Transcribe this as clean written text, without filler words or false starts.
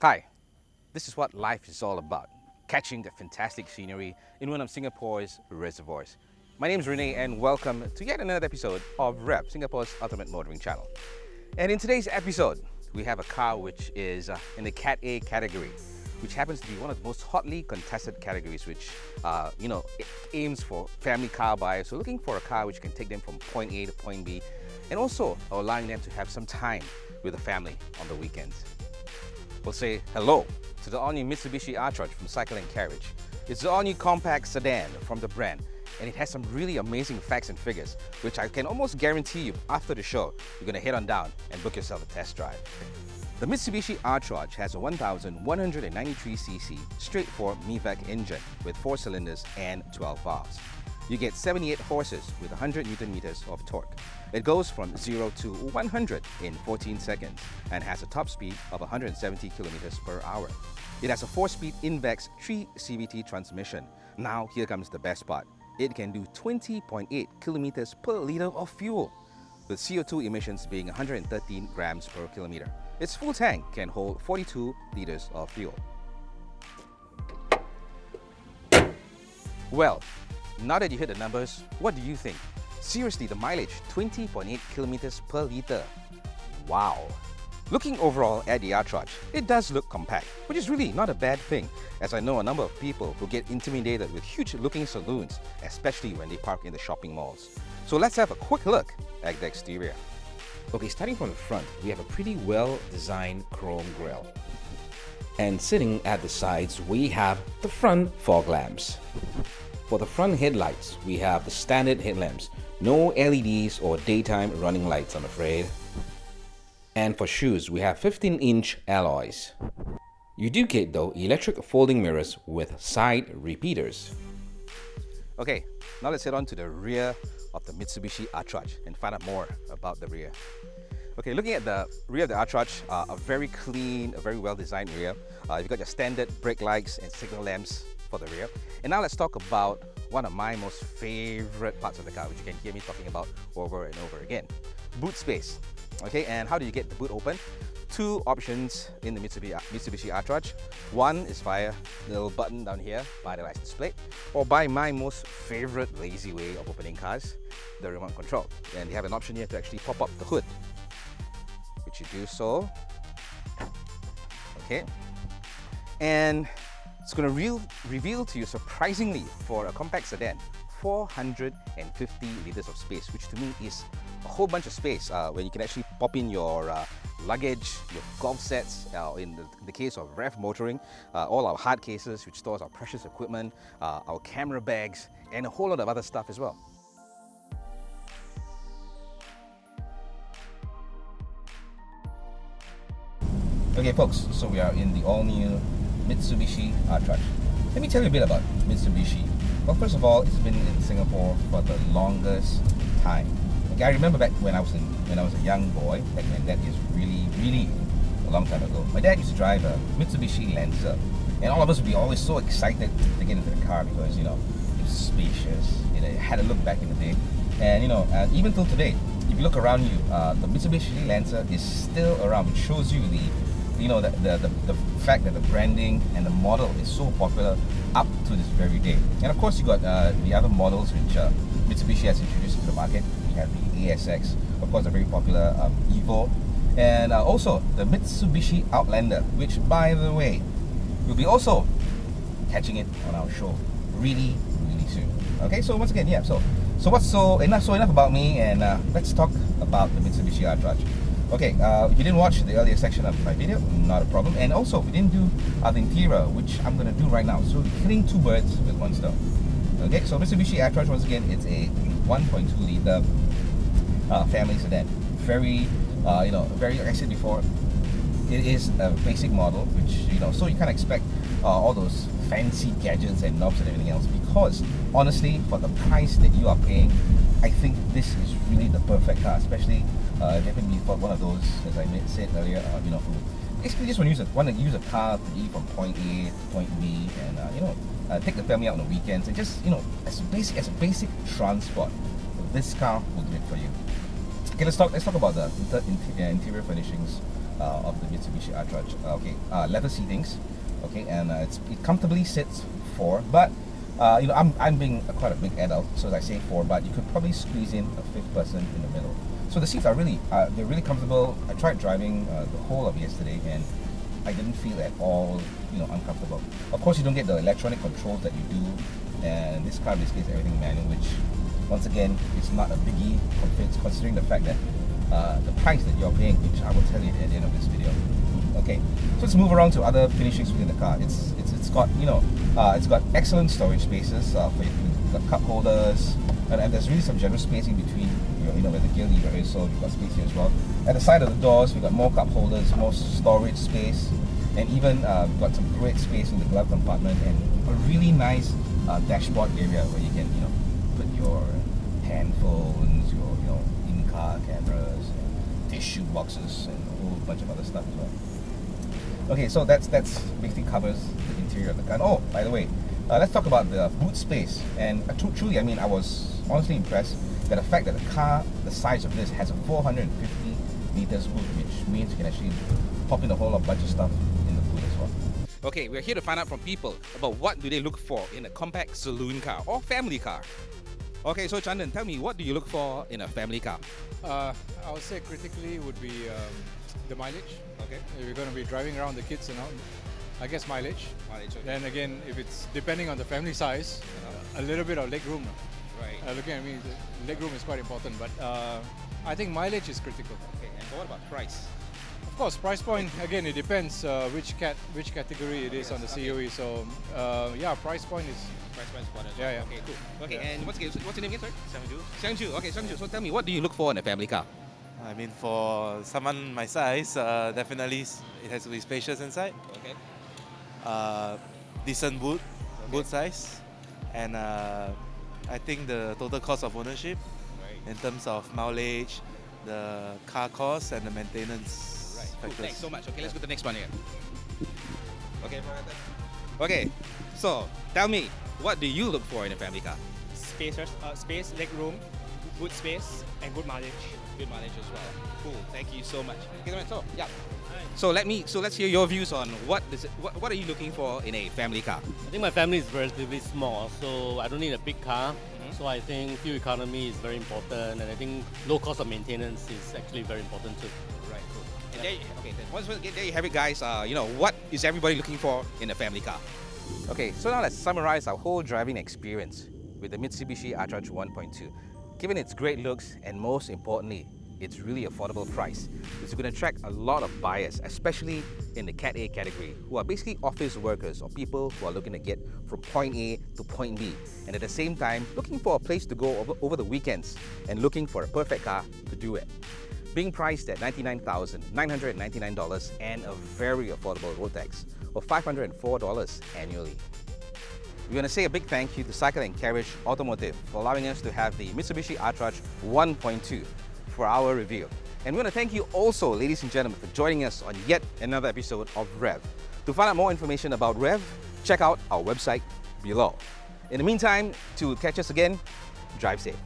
Hi, this is what life is all about, catching the fantastic scenery in one of Singapore's reservoirs. My name is Renee and welcome to yet another episode of Revv, Singapore's ultimate motoring channel. And in today's episode, we have a car which is in the Cat A category, which happens to be one of the most hotly contested categories, which it aims for family car buyers who are looking for a car which can take them from point A to point B, and also allowing them to have some time with the family on the weekends. We'll say hello to the all-new Mitsubishi Attrage from Cycle & Carriage. It's the all-new compact sedan from the brand, and it has some really amazing facts and figures, which I can almost guarantee you after the show, you're going to head on down and book yourself a test drive. The Mitsubishi Attrage has a 1,193cc straight-four MIVAC engine with 4 cylinders and 12 valves. You get 78 horses with 100 Nm of torque. It goes from 0 to 100 in 14 seconds and has a top speed of 170 km per hour. It has a 4-speed INVEX 3 CVT transmission. Now here comes the best part. It can do 20.8 km per litre of fuel, with CO2 emissions being 113 grams per kilometre. Its full tank can hold 42 litres of fuel. Well, now that you heard the numbers, what do you think? Seriously, the mileage, 20.8 kilometers per litre. Wow! Looking overall at the Attrage, it does look compact, which is really not a bad thing, as I know a number of people who get intimidated with huge-looking saloons, especially when they park in the shopping malls. So let's have a quick look at the exterior. Okay, starting from the front, we have a pretty well-designed chrome grille. And sitting at the sides, we have the front fog lamps. For the front headlights, we have the standard headlamps. No LEDs or daytime running lights, I'm afraid. And for shoes, we have 15-inch alloys. You do get, though, electric folding mirrors with side repeaters. Okay, now let's head on to the rear of the Mitsubishi Attrage and find out more about the rear. Okay, looking at the rear of the Attrage, a very clean, a very well-designed rear. You've got your standard brake lights and signal lamps for the rear. And now let's talk about one of my most favorite parts of the car, which you can hear me talking about over and over again. Boot space. Okay, and how do you get the boot open? 2 options in the Mitsubishi Attrage. One is via the little button down here by the license plate, or by my most favorite lazy way of opening cars, the remote control. And you have an option here to actually pop up the hood, which you do so. Okay, and it's going to reveal to you, surprisingly, for a compact sedan, 450 litres of space, which to me is a whole bunch of space when you can actually pop in your luggage, your golf sets, in the case of Revv Motoring, all our hard cases, which stores our precious equipment, our camera bags, and a whole lot of other stuff as well. Okay folks, so we are in the all-new Mitsubishi Attrage. Let me tell you a bit about Mitsubishi. Well, first of all, it's been in Singapore for the longest time. Okay, I remember back when I was a young boy, back when that is really a long time ago. My dad used to drive a Mitsubishi Lancer, and all of us would be always so excited to get into the car because it was spacious. It had a look back in the day, and even till today, if you look around you, the Mitsubishi Lancer is still around, which shows you the fact that the branding and the model is so popular up to this very day. And of course, you got the other models which Mitsubishi has introduced to the market. We have the ASX, of course, a very popular Evo, and also the Mitsubishi Outlander, which, by the way, we'll be also catching it on our show really soon. Okay, so once again, yeah. So enough about me, and let's talk about the Mitsubishi Attrage. Okay, if you didn't watch the earlier section of my video, not a problem. And also, we didn't do the interior, which I'm going to do right now. So, killing 2 birds with 1 stone. Okay, so Mitsubishi Attrage, once again, it's a 1.2 litre family sedan. Very, like I said before, it is a basic model, which, so you can't expect all those fancy gadgets and knobs and everything else, because honestly, for the price that you are paying, I think this is really the perfect car, especially if you happen to be one of those, as I said earlier, who basically just want to use a car to get from point A to point B, and take the family out on the weekends, and just as a basic transport, this car will do it for you. Okay, let's talk about the interior furnishings of the Mitsubishi Attrage. Okay, leather seatings. Okay, and it comfortably sits 4, but you know, I'm being quite a big adult, so as I say 4, but you could probably squeeze in a 5th person in the middle. So the seats are really they're really comfortable. I tried driving the whole of yesterday, and I didn't feel at all, you know, uncomfortable. Of course, you don't get the electronic controls that you do, and this car basically is everything manual, which once again is not a biggie considering the fact that the price that you're paying, which I will tell you at the end of this video. Okay, so let's move around to other finishings within the car. It's got, you know, it's got excellent storage spaces for you've got cup holders, and there's really some generous spacing between, you know, where the gear lever is, so you've got space here as well. At the side of the doors, we've got more cup holders, more storage space, and even we've got some great space in the glove compartment, and a really nice dashboard area where you can, you know, put your handphones, your, you know, in-car cameras, tissue boxes, and a whole bunch of other stuff as well. Okay, so that's basically covers the interior of the car. Oh, by the way, let's talk about the boot space. And truly, I mean, I was honestly impressed that the fact that the car, the size of this, has a 450 liters boot, which means you can actually pop in a whole bunch of stuff in the boot as well. Okay, we're here to find out from people about what do they look for in a compact saloon car or family car. Okay, so Chandan, tell me, what do you look for in a family car? I would say critically would be the mileage. Okay. If you're going to be driving around the kids and all, I guess mileage. Mileage, okay. Then again, if it's depending on the family size, a little bit of leg room. Right. Looking at me, the leg room is quite important, but I think mileage is critical. Okay, and what about price? Of course, price point, again, it depends which category it is on the COE. So yeah, price point is... Price point is important. Yeah, yeah. Okay, cool. Okay, Yeah. and what's your name again, sorry? Samju. Sangju. Okay, Sangju. So tell me, what do you look for in a family car? I mean, for someone my size, definitely it has to be spacious inside, Okay. decent boot size, and I think the total cost of ownership Right. in terms of mileage, the car cost, and the maintenance Right. Cool. factors. Thanks so much. Okay, let's go to the next one here. Okay, so tell me, what do you look for in a family car? Space, leg room, good space, and good mileage. Good mileage as well. Cool. Thank you so much. Okay, so yeah. So let's hear your views on what are you looking for in a family car? I think my family is relatively small, so I don't need a big car. So I think fuel economy is very important, and I think low cost of maintenance is actually very important too. Right. Cool. And there you have it, guys. You know, what is everybody looking for in a family car? Okay, so now let's summarize our whole driving experience with the Mitsubishi Attrage 1.2. Given its great looks and most importantly, its really affordable price, it's going to attract a lot of buyers, especially in the Cat A category, who are basically office workers or people who are looking to get from point A to point B, and at the same time looking for a place to go over the weekends and looking for a perfect car to do it. Being priced at $99,999 and a very affordable road tax of $504 annually. We want to say a big thank you to Cycle & Carriage Automotive for allowing us to have the Mitsubishi Attrage 1.2 for our review. And we want to thank you also, ladies and gentlemen, for joining us on yet another episode of Revv. To find out more information about Revv, check out our website below. In the meantime, to catch us again, drive safe.